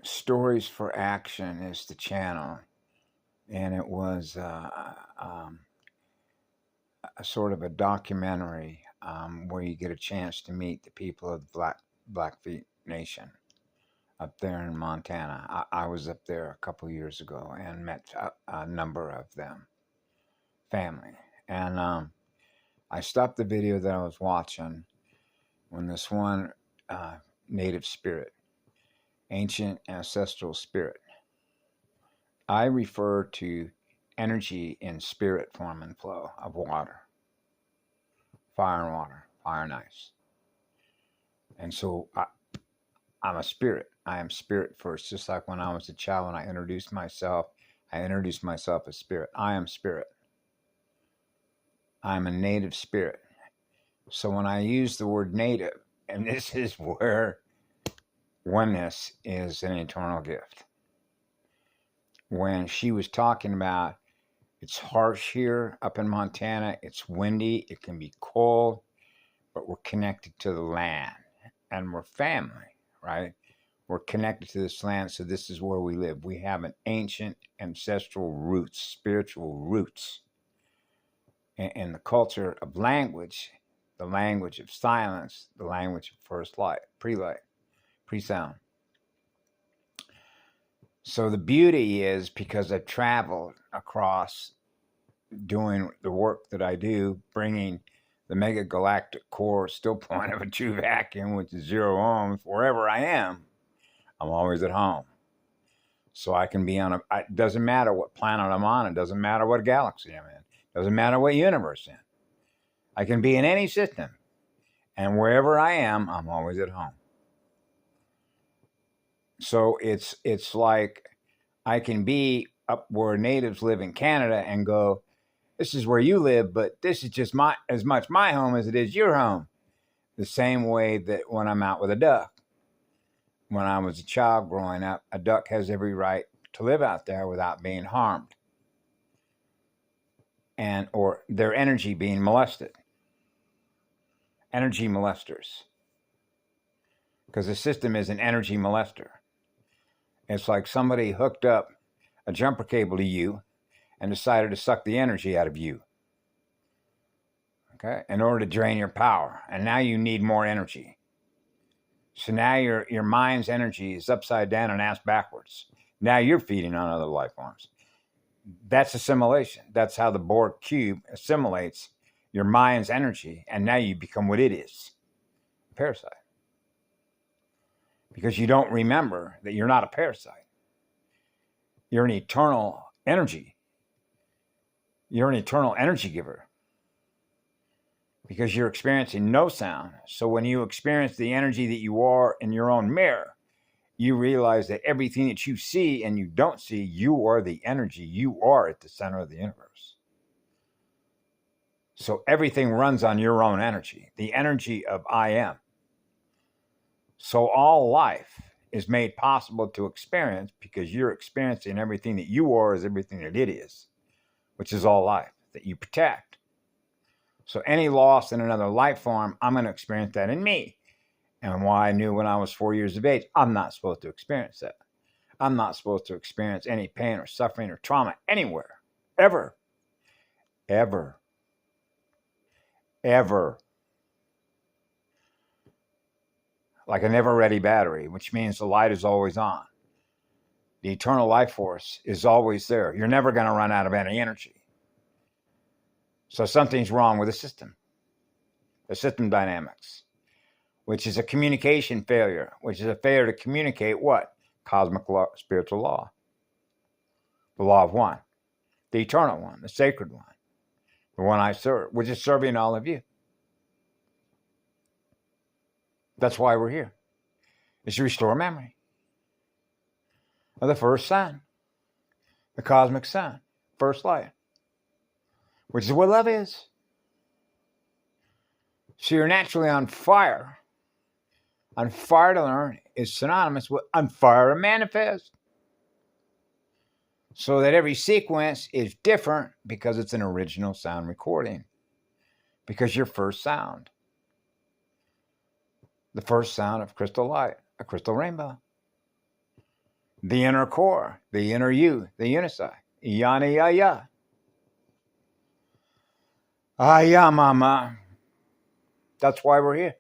Stories for Action is the channel, and it was a sort of a documentary where you get a chance to meet the people of the Blackfeet Nation up there in Montana. I was up there a couple years ago and met a number of them, family. And I stopped the video that I was watching when this one native spirit, ancient ancestral spirit, I refer to energy in spirit form and flow of water, fire and water, fire and ice. And so I'm a spirit. I am spirit first. Just like when I was a child, when I introduced myself as spirit. I am spirit. I'm a native spirit. So when I use the word native, and this is where oneness is an eternal gift. When she was talking about it's harsh here up in Montana, it's windy, it can be cold, but we're connected to the land and we're family, right? We're connected to this land, so this is where we live. We have an ancient ancestral roots, spiritual roots. And the culture of language, the language of silence, the language of first light, pre-sound. So the beauty is, because I've traveled across doing the work that I do, bringing the mega galactic core still point of a true vacuum, which is 0 ohms, wherever I am, I'm always at home. So I can be it doesn't matter what planet I'm on, it doesn't matter what galaxy I'm in, it doesn't matter what universe I'm in. I can be in any system, and wherever I am, I'm always at home. So it's like I can be up where natives live in Canada and go, this is where you live, but this is just as much my home as it is your home. The same way that when I'm out with a duck. When I was a child growing up, a duck has every right to live out there without being harmed or their energy being molested. Energy molesters. Because the system is an energy molester. It's like somebody hooked up a jumper cable to you and decided to suck the energy out of you. Okay? In order to drain your power. And now you need more energy. So now your mind's energy is upside down and ass backwards. Now you're feeding on other life forms. That's assimilation. That's how the Borg cube assimilates your mind's energy, and now you become what it is, a parasite. Because you don't remember that you're not a parasite. You're an eternal energy. You're an eternal energy giver. Because you're experiencing no sound. So when you experience the energy that you are in your own mirror, you realize that everything that you see and you don't see, you are the energy. You are at the center of the universe. So everything runs on your own energy, the energy of I am. So all life is made possible to experience because you're experiencing everything that you are as everything that it is, which is all life that you protect. So any loss in another life form, I'm going to experience that in me. And why I knew when I was 4 years of age, I'm not supposed to experience that. I'm not supposed to experience any pain or suffering or trauma anywhere, ever, ever, ever. Like a never-ready battery, which means the light is always on. The eternal life force is always there. You're never going to run out of any energy. So something's wrong with the system dynamics, which is a communication failure, which is a failure to communicate what? Cosmic law, spiritual law. The law of one. The eternal one, the sacred one. The one I serve, which is serving all of you. That's why we're here. Is to restore memory of the first sun, the cosmic sun, first light, which is what love is. So you're naturally on fire. On fire to learn is synonymous with on fire to manifest. So that every sequence is different because it's an original sound recording. Because your first sound. The first sound of crystal light, a crystal rainbow. the inner core, the inner you, the unisci. Yana ya ya. Ah ya mama. That's why we're here.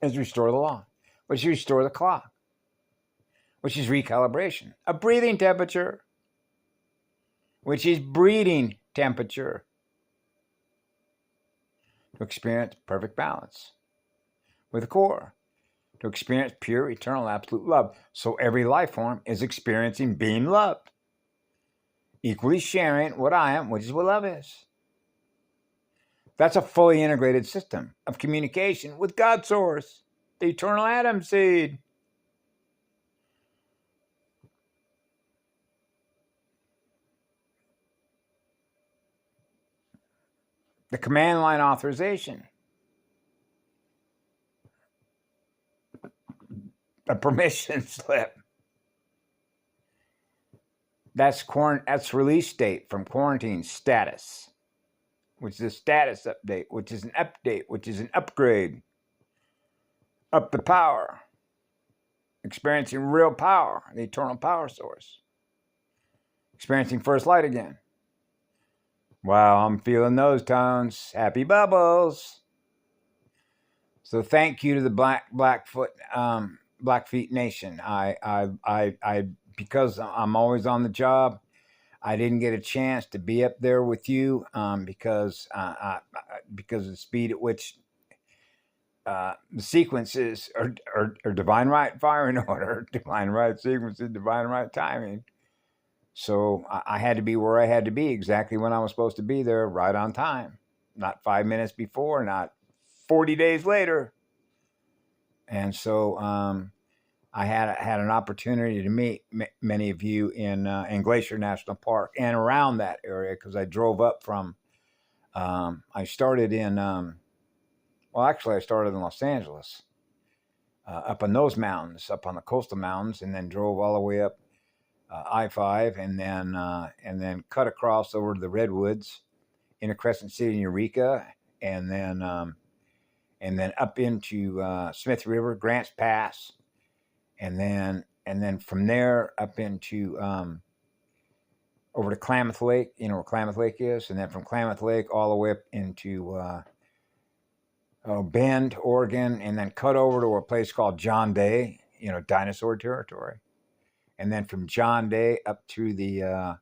Is restore the law, which is restore the clock, which is recalibration. A breathing temperature, which is breathing temperature. To experience perfect balance with the core. To experience pure, eternal, absolute love. So every life form is experiencing being loved. Equally sharing what I am, which is what love is. That's a fully integrated system of communication with God Source, the eternal Adam seed. The command line authorization. A permission slip. That's release date from quarantine status, which is a status update, which is an update, which is an upgrade. Up the power. Experiencing real power, the eternal power source. Experiencing first light again. Wow, I'm feeling those tones. Happy bubbles. So thank you to the Blackfeet Nation. I because I'm always on the job. I didn't get a chance to be up there with you because of the speed at which the sequences are divine right firing order, divine right sequences, divine right timing. So I had to be where I had to be exactly when I was supposed to be there, right on time. Not 5 minutes before, not 40 days later. And so I had an opportunity to meet many of you in Glacier National Park and around that area because I drove up from. I started in. I started in Los Angeles, up in those mountains, up on the coastal mountains, and then drove all the way up I-5, and then cut across over to the Redwoods, into Crescent City, Eureka, and then up into Smith River, Grants Pass, and then from there up into over to Klamath Lake, you know where Klamath Lake is, and then from Klamath Lake all the way up into Bend, Oregon, and then cut over to a place called John Day, dinosaur territory, and then from John Day up to the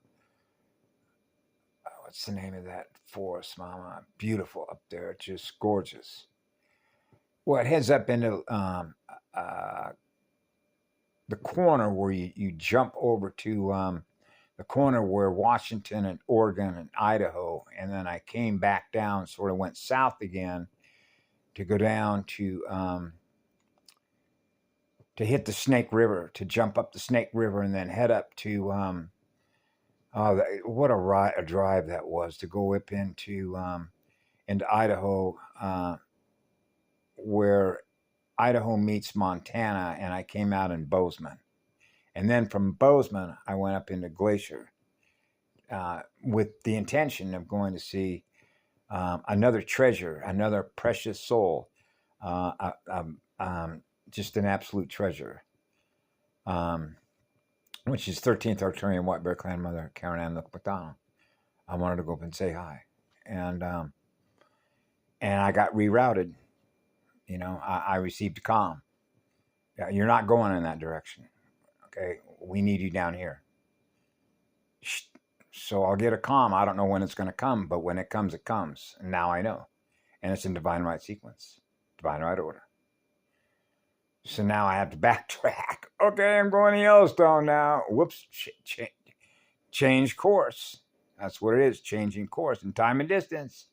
what's the name of that forest, Mama? Beautiful up there, just gorgeous. Well, it heads up into the corner where you jump over to the corner where Washington and Oregon and Idaho, and then I came back down, sort of went south again to go down to hit the Snake River, to jump up the Snake River, and then head up to what a drive that was to go up into Idaho, where Idaho meets Montana, and I came out in Bozeman. And then from Bozeman, I went up into Glacier with the intention of going to see another treasure, another precious soul, just an absolute treasure, which is 13th Arcturian White Bear Clan Mother Karen Ann McDonald. I wanted to go up and say hi. And I got rerouted. I received a comm. Yeah, you're not going in that direction. Okay, we need you down here. So I'll get a comm. I don't know when it's going to come, but when it comes, it comes. And now I know. And it's in divine right sequence, divine right order. So now I have to backtrack. Okay, I'm going to Yellowstone now. Whoops, change course. That's what it is, changing course in time and distance.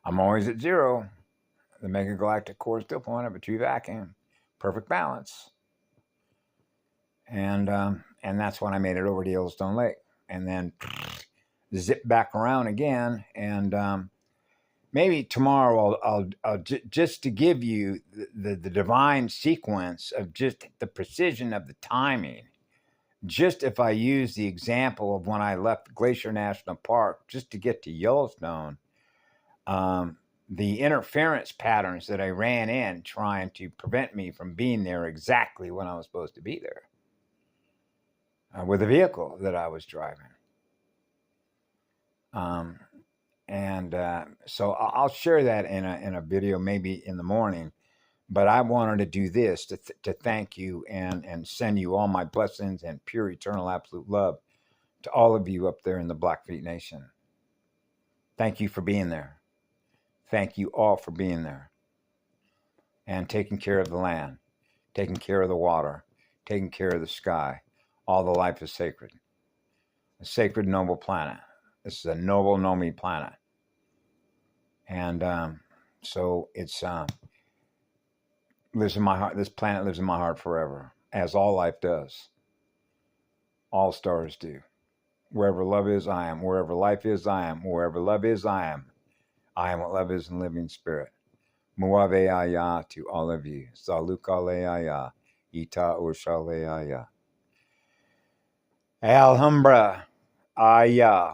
I'm always at zero. The mega galactic core still point of a true vacuum. Perfect balance. And that's when I made it over to Yellowstone Lake. And then zip back around again. And maybe tomorrow I'll just to give you the divine sequence of just the precision of the timing. Just if I use the example of when I left Glacier National Park just to get to Yellowstone, the interference patterns that I ran in trying to prevent me from being there exactly when I was supposed to be there with the vehicle that I was driving. So I'll share that in a video maybe in the morning. But I wanted to do this to thank you and send you all my blessings and pure, eternal, absolute love to all of you up there in the Blackfeet Nation. Thank you for being there. Thank you all for being there and taking care of the land, taking care of the water, taking care of the sky. All the life is sacred. A sacred, noble planet. This is a noble, nomi planet. And so it's lives in my heart. This planet lives in my heart forever, as all life does. All stars do. Wherever love is, I am. Wherever life is, I am. Wherever love is, I am. I am what love is in living spirit. Muave aya to all of you. Salukale aya. Ita ushale aya. Alhambra aya.